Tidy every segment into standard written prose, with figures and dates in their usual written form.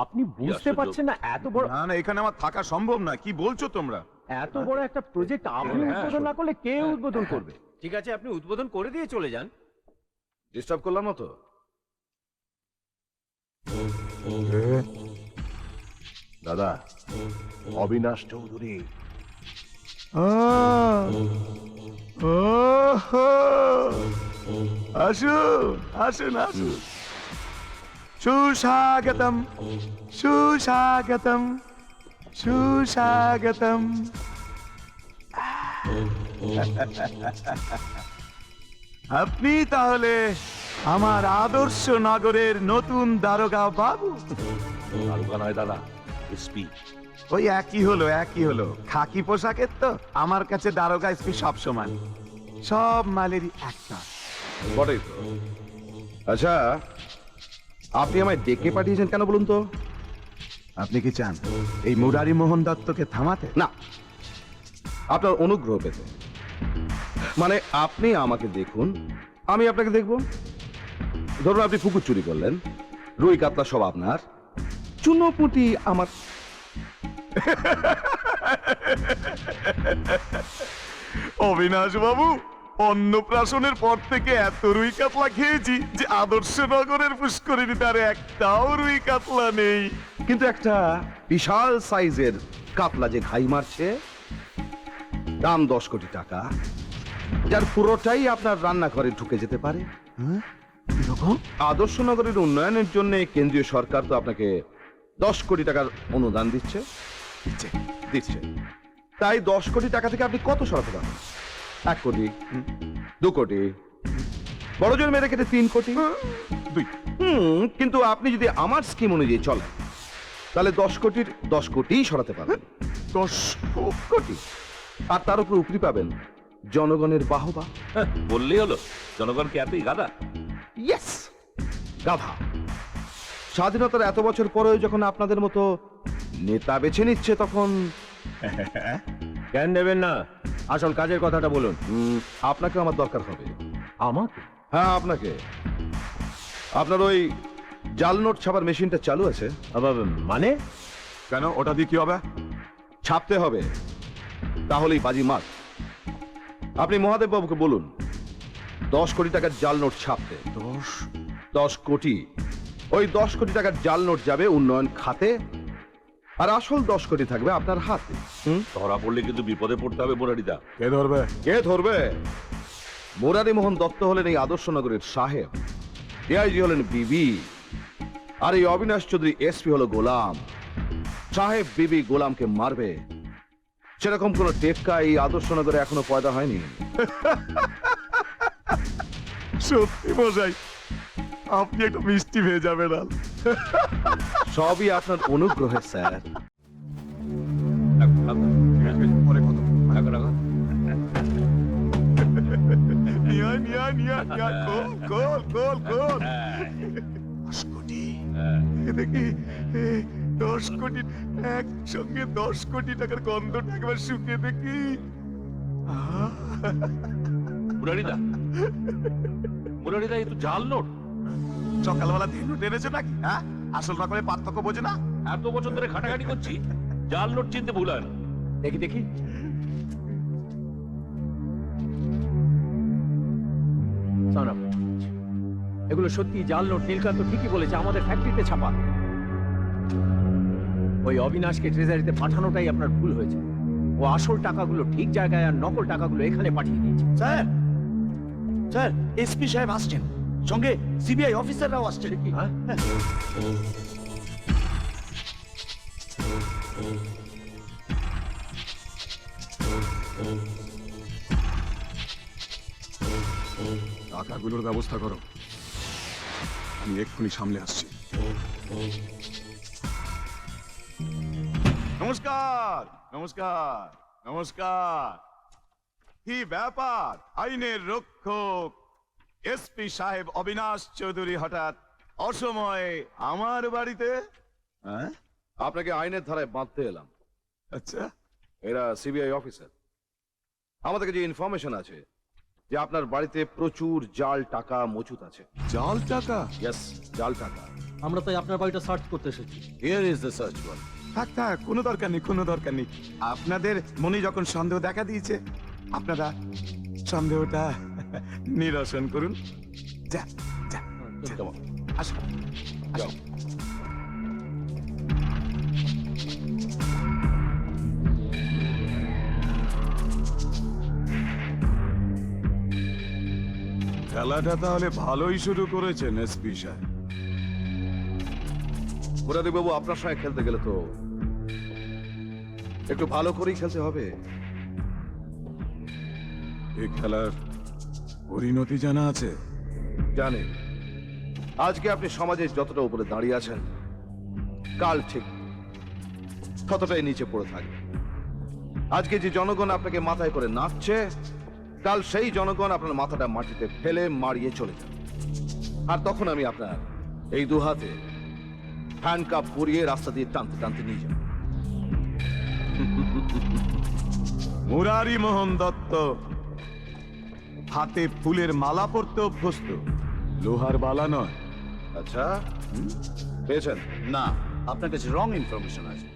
আপনি বুঝতে পারছেন না এত বড় না না, এখানে আমার থাকা সম্ভব না। কি বলছো তোমরা? এত বড় একটা প্রজেক্ট আপনি উদ্বোধন না করলে কে উদ্বোধন করবে? ঠিক আছে, আপনি উদ্বোধন করে দিয়ে চলে যান। ডিস্টার্ব করলাম না তো? দাদা, অবিনাশ চৌধুরী। আসুন আসুন আসুন, সুস্বাগতম সুস্বাগতম সুস্বাগতম। আপনি তাহলে আমার আদর্শ নগরের নতুন দারোগা বাবু? দারোগা নয় দাদা, এসপি। ওই একই হলো খাকি পোশাকের তো আমার কাছে দারোগা এসপি সব সমান, সব মালেরই একটা। বটেই তো। আচ্ছা, আপনি আমায় ডেকে পাঠিয়েছেন কেন বলুন তো? আপনি কি চান এই মুরারি মোহন দত্তকে থামাতে? না, আপনার অনুগ্রহ পেতে। মানে আপনি আমাকে দেখুন, আমি আপনাকে দেখব। ধরুন আপনি পুকুর চুরি করলেন, রুই কাতলা সব আপনার, চুনোপুটি আমার। অবিনাশ বাবু, অন্নপ্রাশনের পর থেকে এত রুই কাতলা খেয়েছি যে আদর্শ নগরের পুষ্করিণীতে আর একটাও রুই কাতলা নেই। কিন্তু একটা বিশাল সাইজের কাতলা যে ঘাই মারছে, দাম 10 কোটি টাকা, যার পুরোটাই আপনার রান্নাঘরে ঢুকে যেতে পারে। আদর্শ নগরের উন্নয়নের জন্য কেন্দ্রীয় সরকার তো আপনাকে 10 কোটি টাকার অনুদান দিচ্ছে। তাই 10 কোটি টাকা থেকে আপনি কত সরাতে পারেন? 1 কোটি, 2 কোটি, বড় জোর মেরে কেটে 3 কোটি। কিন্তু আপনি যদি আমার স্কিম অনুযায়ী চলেন, তাহলে 10 কোটির 10 কোটি সরাতে পারবেন। 10 কোটি। আর তার উপর উপরি পাবেন জনগণের বাহবা। বললেই হলো, জনগণ কি এতই গাধা? ইয়েস, গাধা। স্বাধীনতার এত বছর পরেও যখন আপনাদের মতো নেতা বেছে নিচ্ছে, তখন জ্ঞান দেবেন না, আসল কাজের কথাটা বলুন। আপনাকে আমার দরকার হবে। আমাকে? হ্যাঁ, আপনাকে। আপনার ওই জাল নোট ছাপার মেশিনটা চালু আছে? মানে কেন, ওটা দিয়ে কি হবে? ছাপতে হবে, তাহলেই বাজি মার। আপনি মহাদেব বাবুকে বলুন 10 কোটি টাকার জাল নোট ছাপতে। 10 কোটি। ওই 10 কোটি টাকার জাল নোট যাবে উন্নয়ন খাতে, আর আসল 10 কোটি থাকবে আপনার হাতে। ধরা পড়লে কিন্তু বিপদে পড়তে হবে মুরারিদা। কে ধরবে? কে ধরবে? মুরারি মোহন দত্ত হলেন এই আদর্শ নগরের সাহেব, ডিআইজি হলেন বিবি, আর এই অবিনাশ চৌধুরী এসপি হলো গোলাম। সাহেব বিবি গোলামকে মারবে, সেরকম কোন টেক্কা এই আদর্শ নগরে এখনো পয়দা হয়নি। সত্যি মশাই, আপনি একটু মিষ্টি হয়ে যাবেন। সবই আপনার অনুগ্রহে স্যার। পরে কত দেখি 10 কোটি একসঙ্গে, 10 কোটি টাকার গন্ধটা একবার শুকে দেখি। মুরারিদা, মুরারিদা, এই তো জাল নোট। সকালবেলা দিন টেনেছে নাকি? হ্যাঁ, আসল নকলের পার্থক্য বোঝে না? এত বছর ধরে খাটাখাটি করছি, জাল নোট চিনতে ভুল হয় না। দেখি দেখি। এগুলো সত্যি জাল নোট। নীলকান্ত ঠিকই বলেছে, আমাদের ফ্যাক্টরিতে ছাপা। ওই অবিনাশকে ট্রেজারিতে পাঠানোটাই আপনার ভুল হয়েছে। ও আসল টাকাগুলো ঠিক জায়গায় আর নকল টাকাগুলো এখানে পাঠিয়ে দিয়েছে। স্যার, স্যার, এসপি সাহেব আসছেন, সঙ্গে সিবিআই অফিসাররাও আসছেন। টাকাগুলোর ব্যবস্থা করো, আমি এক্ষুনি সামলে আসছি। নমস্কার নমস্কার নমস্কার। কি ব্যাপার, আইনের রক্ষক এসপি সাহেব অবিনাশ চৌধুরী হঠাৎ অসময়ে আমার বাড়িতে? হ্যাঁ, আপনাকে আইনের ধারায় বাঁধতে এলাম। আচ্ছা, এরা সিবিআই অফিসার। আমাদের কাছে ইনফরমেশন আছে যে আপনার বাড়িতে প্রচুর জাল টাকা মজুত আছে। জাল টাকা? ইয়েস, জাল টাকা। আমরা তাই আপনার বাড়িটা সার্চ করতে এসেছি। Here is the search warrant. থাক থাক, কোনো দরকার নেই, কোনো দরকার নেই। আপনাদের মনে যখন সন্দেহ দেখা দিয়েছে, আপনারা সন্দেহটা নিরসন করুন। যা যা যা। আসো আসো। খেলাটা তাহলে ভালোই শুরু করেছেন এসপি সাহেব। মুরারি বাবু, আপনার সঙ্গে খেলতে গেলে তো একটু ভালো করেই খেলতে হবে। এই খেলার পরিণতি জানা আছে? জানেন, আজকে আপনি সমাজের যতটা উপরে দাঁড়িয়ে আছেন, কাল ঠিক ততটাই নিচে পড়ে থাকবে। আজকে যে জনগণ আপনাকে মাথায় করে নাচছে, কাল সেই জনগণ আপনার মাথাটা মাটিতে ফেলে মারিয়ে চলে যাবে। আর তখন আমি আপনার এই দু হাতে হ্যান্ডকাপ পরিয়ে রাস্তা দিয়ে টানতে টানতে নিয়ে যাব। মুরারি মোহন দত্ত হাতে ফুলের মালা পরতে অভ্যস্ত, লোহার বালা নয়। আচ্ছা, পেয়েছেন? না, আপনার কাছে রং ইনফরমেশন আছে।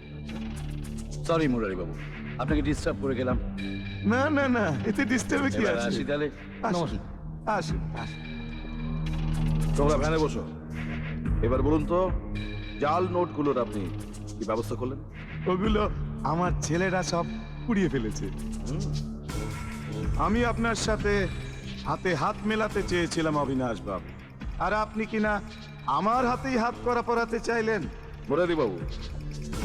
সরি মুরারি বাবু, আপনাকে ডিস্টার্ব করে গেলাম। না না না, এতে ডিস্টার্বে কি এবার আছে? আসি তাহলে। আসুন আসুন আসুন। তোমরা ভ্যানে বসো। এবার বলুন তো, জাল নোটগুলোর আপনি কি ব্যবস্থা করলেন? ওগুলো আমার ছেলেরা সব পুড়িয়ে ফেলেছে। আমি আপনার সাথে হাতে হাত মেলাতে চেয়েছিলাম অবিনাশ বাবু, আর আপনি কিনা আমার হাতেই হাত করা পরাতে চাইলেন। মুরারি বাবু,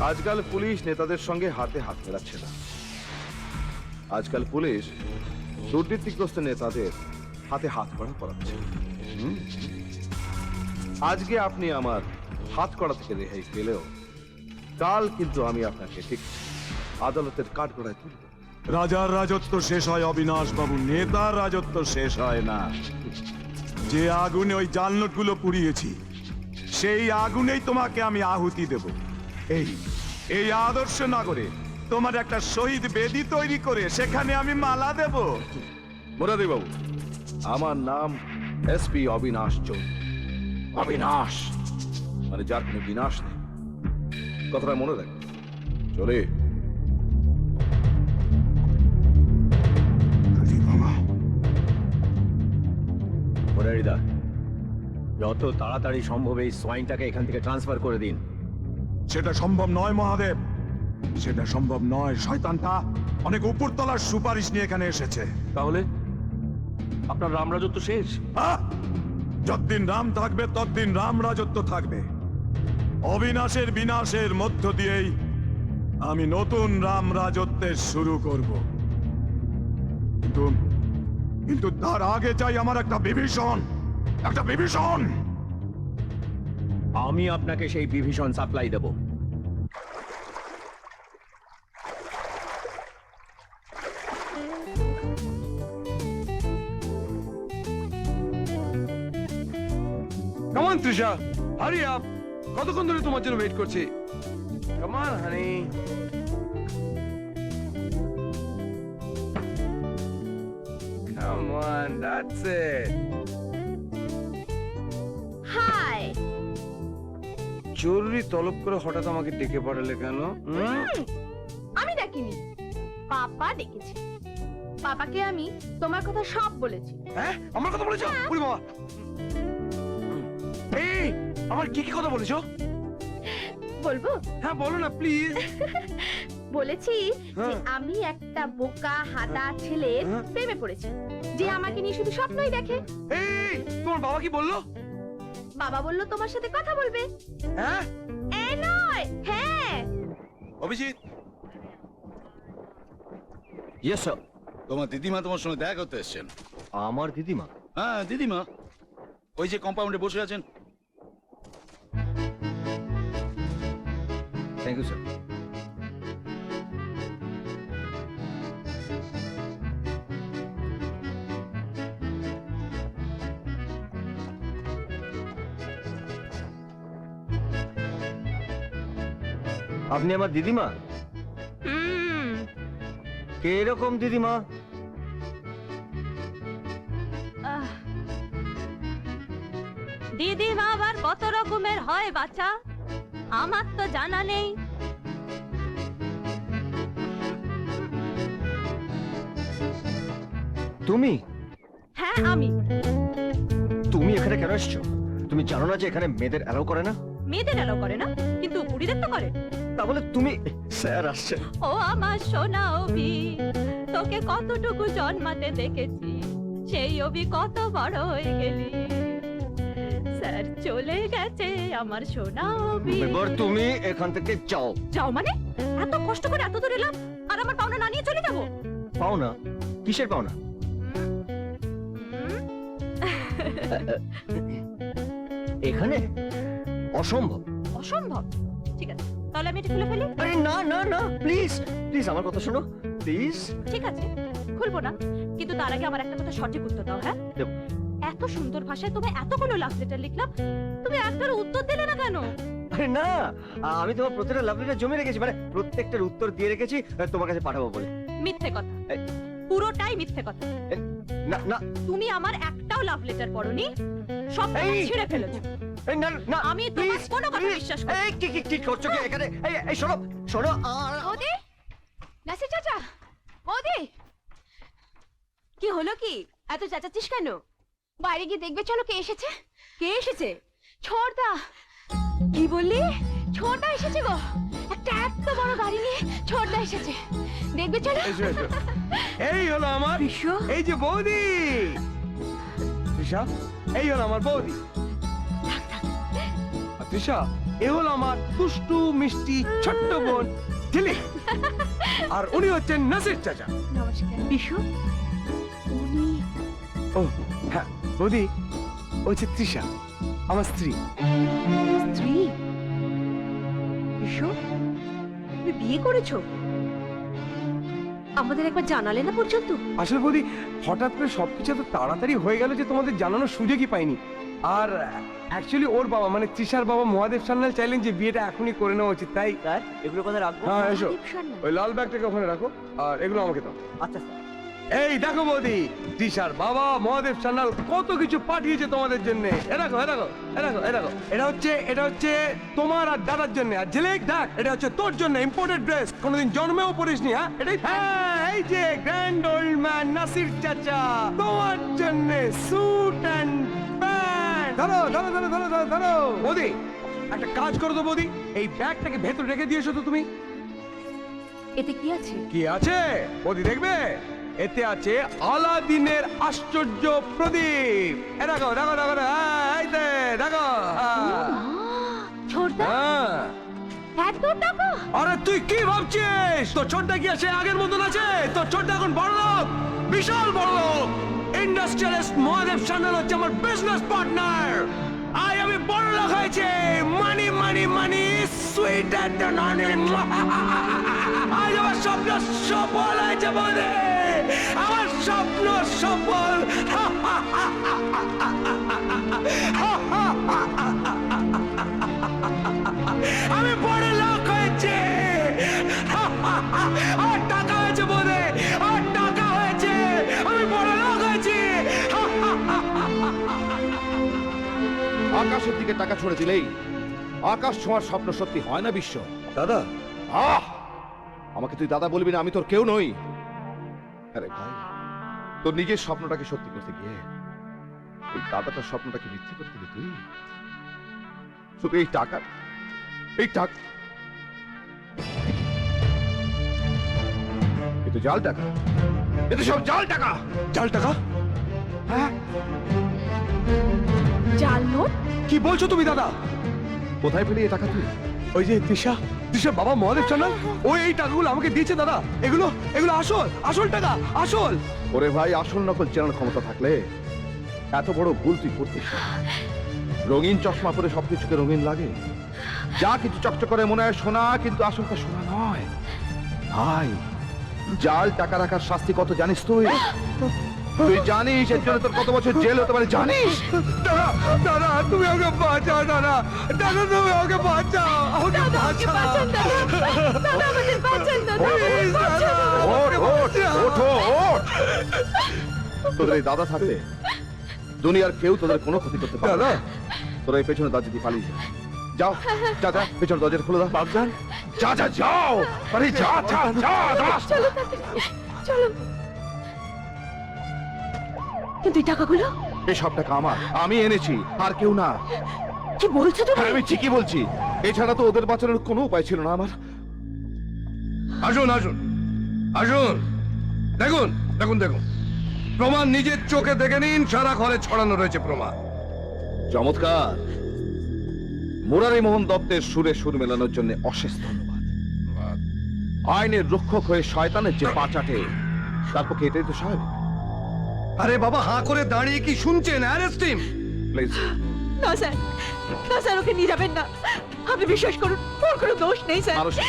আজকাল পুলিশ নেতাদের সঙ্গে হাতে হাত মেলাচ্ছে না। আজকাল পুলিশ দুর্নীতিগ্রস্ত নেতাদের হাতে হাত করা পরাচ্ছে। আজকে আপনি আমার হাত করা থেকে রেহাই পেলেও কাল কিন্তু আমি আপনাকে ঠিক আদালতের কাঠগড়ায় তুলব। রাজার রাজত্ব শেষ হয় অবিনাশ বাবু, নেতার রাজত্ব শেষ হয় না। যে আগুনে ওই জাল নোটগুলো পুড়িয়েছি, সেই আগুনেই তোমাকে আমি আহুতি দেব। এই এই আদর্শ নগরে তোমার একটা শহীদ বেদি তৈরি করে সেখানে আমি মালা দেব। মুরারি বাবু, আমার নাম এসপি অবিনাশ চৌধুরী। অবিনাশ মানে যার কোনো বিনাশ নেই, কথাটা মনে রাখবেন। চলে মুরারিদা, যত তাড়াতাড়ি সম্ভব এই সোয়াইনটাকে এখান থেকে ট্রান্সফার করে দিন। সেটা সম্ভব নয় মহাদেব, সেটা সম্ভব নয়। শয়তানটা অনেক উপরতলার সুপারিশ নিয়ে এখানে এসেছে। তাহলে আপনার রাম রাজত্ব শেষ? আহ! যতদিন রাম থাকবে ততদিন রাম রাজত্ব থাকবে। অবিনাশের বিনাশের মধ্য দিয়েই আমি নতুন রাম রাজত্বের শুরু করব। কিন্তু কিন্তু তার আগে চাই আমার একটা বিভীষণ, একটা বিভীষণ। আমি আপনাকে সেই বিভীষণ সাপ্লাই দেব। Come on, Trisha. Hurry up. কতক্ষণ ধরে তোমার জন্য ওয়েট করছি? Come on, honey. Come on, that's it. Hi, জরুরি তলব করে হঠাৎ আমাকে ডেকে পাঠালে কেন? আমি ডাকিনি, পাপা ডেকেছে। পাপাকে আমি তোমার কথা সব বলেছি। হ্যাঁ, আমার কথা বলেছো? ওরে বাবা। এই, আমার কি কি কথা বলেছো? বলবো? হ্যাঁ, বলো না প্লিজ। বলেছি যে হ্যাঁ। আমি একটা বোকা হাদা ছেলের হ্যাঁ। প্রেমে পড়েছি, যে আমাকে নিয়ে শুধু স্বপ্নই দেখে। এই, তোমার বাবা কি বললো? বাবা বলল তোমার সাথে কথা বলবে। হ্যাঁ? এ নয়, হ্যাঁ। Abhijit, yes sir. তোমার দিদিমা তোমার সঙ্গে দেখা করতে এসেছেন। আমার দিদিমা? হ্যাঁ, দিদিমা ওই যে কম্পাউন্ডে বসে আছেন। Thank you sir. আপনি আমার দিদিমা? কে এরকম দিদিমা? দিদিমা আবার কত রকমের হয় বাচ্চা, আমার তো জানা নেই। তুমি হ্যাঁ আমি। তুমি এখানে কেন এসছো? তুমি জানো না যে এখানে মেয়েদের অ্যালাউ করে না? মেয়েদের এলাও করে না, কিন্তু বুড়িদের তো করে। তা বলে তুমি স্যার আসছে। ও আমার সোনা অভি, তোকে কতটুকু জন্মাতে দেখেছি, সেই অভি কত বড় হয়ে গেলি। স্যার চলে গেছে আমার সোনা অভি। এবার তুমি এখান থেকে যাও। যাও মানে? এত কষ্ট করে এত দূর এলাম আর আমার পাওনা না নিয়ে চলে যাবো? পাও না? কিসের পাও না? এখানে অসম্ভব। অসম্ভব? ঠিক আছে, তাহলে আমি এটা খুলে ফেলি। আরে না না না, প্লিজ প্লিজ আমার কথা শোনো প্লিজ। ঠিক আছে, খুলবো না, কিন্তু তার আগে আমার একটা কথা সঠিক উত্তর দাও। হ্যাঁ, দেব। এত সুন্দর ভাষায় তোমায় এতগুলো লাভ লেটার লিখলাম, তুমি একটার উত্তর দিলে না কেন? আরে না, আমি তোমার প্রত্যেকটা লাভ লেটার জমে রেখেছি, মানে প্রত্যেকটার উত্তর দিয়ে রেখেছি তোমার কাছে পাঠাবো বলে। মিথ্যে কথা, এই। পুরোটাই মিথ্যে কথা। না না তুমি আমার একটাও লাভ লেটার পড়োনি, সব এই। ছিঁড়ে ফেলেছো। এই, না না আমি তোমার please, কোনো কথা please, বিশ্বাস করি না। এই কি করছো কি এখানে? এই এই শোনো শোনো বৌদি, নাসির চাচা, বৌদি, কি হলো কি? এত চেঁচাচ্ছিস কেন? বাইরে গিয়ে দেখবে, চলো কে এসেছে। কে এসেছে? ছোটদা। কি বললি? ছোটদা এসেছে গো, একটা এত বড় গাড়ি নিয়ে ছোটদা এসেছে, দেখবে চলো। এই হলো আমার, বিশ্ব, এই যে বৌদি তৃষা, এই হলো আমার বৌদি। আর তৃষা, এ হলো আমার দুষ্টু মিষ্টি ছোট্ট বোন ঝিলিক। আর উনি হচ্ছেন নাসির চাচা। নমস্কার। বিশ্ব, উনি ও হ্যাঁ বৌদি, ও হচ্ছে তৃষা, আমার স্ত্রী। স্ত্রী? বিশ্ব, তুমি বিয়ে করেছো? আমাদের একবার জানালে না পর্যন্ত। আসলে বৌদি, হঠাৎ করে সবকিছু এত তাড়াতাড়ি হয়ে গেল যে তোমাদের জানানোর সুযোগই পাইনি। আর অ্যাকচুয়ালি ওর বাবা মানে তৃষার বাবা মহাদেব সান্যাল চাইলেন যে বিয়েটা এখনই করে নেওয়া উচিত, তাই স্যার এগুলো কথা রাখবো? হ্যাঁ এসো, মহাদেব সান্যাল। ওই লাল ব্যাগটাকে ওখানে রাখো আর এগুলো আমাকে দাও। আচ্ছা স্যার। এই দেখো বৌদি, তৃষার বাবা মহাদেব সান্যাল কত কিছু পাঠিয়েছে তোমাদের জন্য। এটা হচ্ছে তোমার আর দাদার জন্য। আর ঝিলিক দেখ, এটা হচ্ছে তোর জন্য ইম্পোর্টেড ড্রেস, কোনোদিন জন্মেও পরিসনি। হ্যাঁ এটাই, হ্যাঁ এই যে গ্র্যান্ড ওল্ড ম্যান নাসির চাচা তোমার জন্য স্যুট অ্যান্ড প্যান্ট। ধরো বৌদি, একটা কাজ করো তো বৌদি, এই ব্যাগটাকে ভেতরে রেখে দিয়েছো তো তুমি। এতে কি আছে? কি আছে বৌদি দেখবে? এতে আছে আলাদিনের আশ্চর্য প্রদীপ। দেখো দেখো দেখো, এই যে দেখো। ছোটদা, এত টাকা? আরে তুই কি ভাবছিস? তোর ছোটদা কি আছে আগের মতন আছে? তোর ছোটদা এখন বড় লোক, বিশাল বড় লোক। ইন্ডাস্ট্রিয়ালিস্ট মহাদেব সান্যাল হচ্ছে আমার বিজনেস পার্টনার। আমি বড় লোক হয়েছে, মানি মানি মানি, সুইট অ্যান্ড হানি। আজ আমার স্বপ্ন সফল হয়েছে বলে, আমার স্বপ্ন সফল। আমি বড় লোক হয়েছে, আর টাকা হয়েছে বলে, আর টাকা হয়েছে, আমি বড় লোক হয়েছি। আকাশের দিকে টাকা ছড়ে দিলেই আকাশ ছোঁয়ার স্বপ্ন সত্যি হয় না বিশ্ব। দাদা, আমাকে তুই দাদা বলবি না, আমি তোর কেউ নই। আরে ভাই, তোর নিজের স্বপ্নটাকে সত্যি করতে গিয়ে এই দাদাটার স্বপ্নটাকে মিথ্যে করে দিলি তুই। শুধু এই টাকা এ তো জাল টাকা, এ তো সব জাল টাকা। জাল টাকা? হ্যাঁ, জাল নোট? কি বলছো তুমি দাদা? কোথায় পেলি এই টাকা তুই? ওই যে তৃষার বাবা মহাদেব সান্যাল, ও এই টাকাগুলো আমাকে দিয়েছে দাদা। এগুলো আসল টাকা, আসল। ওরে ভাই, আসল নকল চেনার ক্ষমতা থাকলে এত বড় ভুল তুই করতিস না। রঙিন চশমা পরে সবকিছুকে রঙিন লাগে, যা কিছু চকচক করে মনে হয় সোনা, কিন্তু আসলটা সোনা নয় ভাই। জাল টাকা রাখার শাস্তি কত জানিস তুই? তুই জানিস এর জন্য তোর কত বছর জেল হতে পারে জানিস? দাদা তুমি আমাকে বাঁচাও, দাদা তুমি আমাকে বাঁচাও, আমাকে বাঁচাও। Please, দাদা, ওঠ, আমাকে ওঠ, বাঁচাও। ওঠো, ওঠ। তোদের এই দাদা থাকলে দুনিয়ার কেউ তোদের কোনো ক্ষতি করতে পারবে দাদা না। তোরা এই পেছনে দরজা দিয়ে পালিয়ে যা যাও যা যা পেছনে দরজাটা খুলে দাও বাবজান যা যা যাও আরে যা যা যা যা চলো তাড়াতাড়ি, চলো। কিন্তু এই টাকাগুলো এই সব টাকা আমার, আমি এনেছি, আর কেউ না। কি বলছো তুমি? হ্যাঁ, আমি ঠিকই বলছি। এছাড়া তো ওদের বাঁচানোর কোনো উপায় ছিল না আমার। আসুন আসুন আসুন, দেখুন দেখুন দেখুন, প্রমাণ নিজের চোখে দেখে নিন, সারা ঘরে ছড়ানো রয়েছে প্রমাণ। চমৎকার। মুরারি মোহন দত্তের সুরে সুর মেলানোর জন্য অশেষ ধন্যবাদ। আইনের রক্ষক হয়ে শয়তানের যে পা চাটে, তার পক্ষে এটাই তো স্বাভাবিক। আরে বাবা, হাঁ করে দাঁড়িয়ে কি শুনছেন? Arrest him please. না স্যার, না স্যার, ওকে নিয়ে যাবেন না। আপনি বিশ্বাস করুন, ওর কোনো দোষ নেই স্যার। মানসী।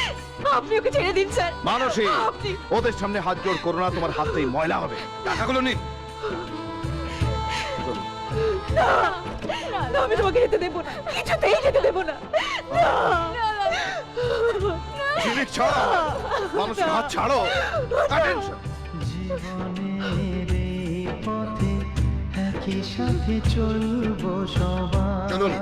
আপনি ওকে ছেড়ে দিন স্যার। মানসী, আপনি ওদের সামনে হাত জোড় করো না, তোমার হাতটাই ময়লা হবে। টাকাগুলো নিন। না, না, আমি তোমাকে যেতে দেবো না, কিছুতেই যেতে দেবো না। ঝিলিক ছাড়ো, মানুষের হাত ছাড়ো। Attention! জীবনের এই পথে একই সাথে চলবো সবাই। চলুন।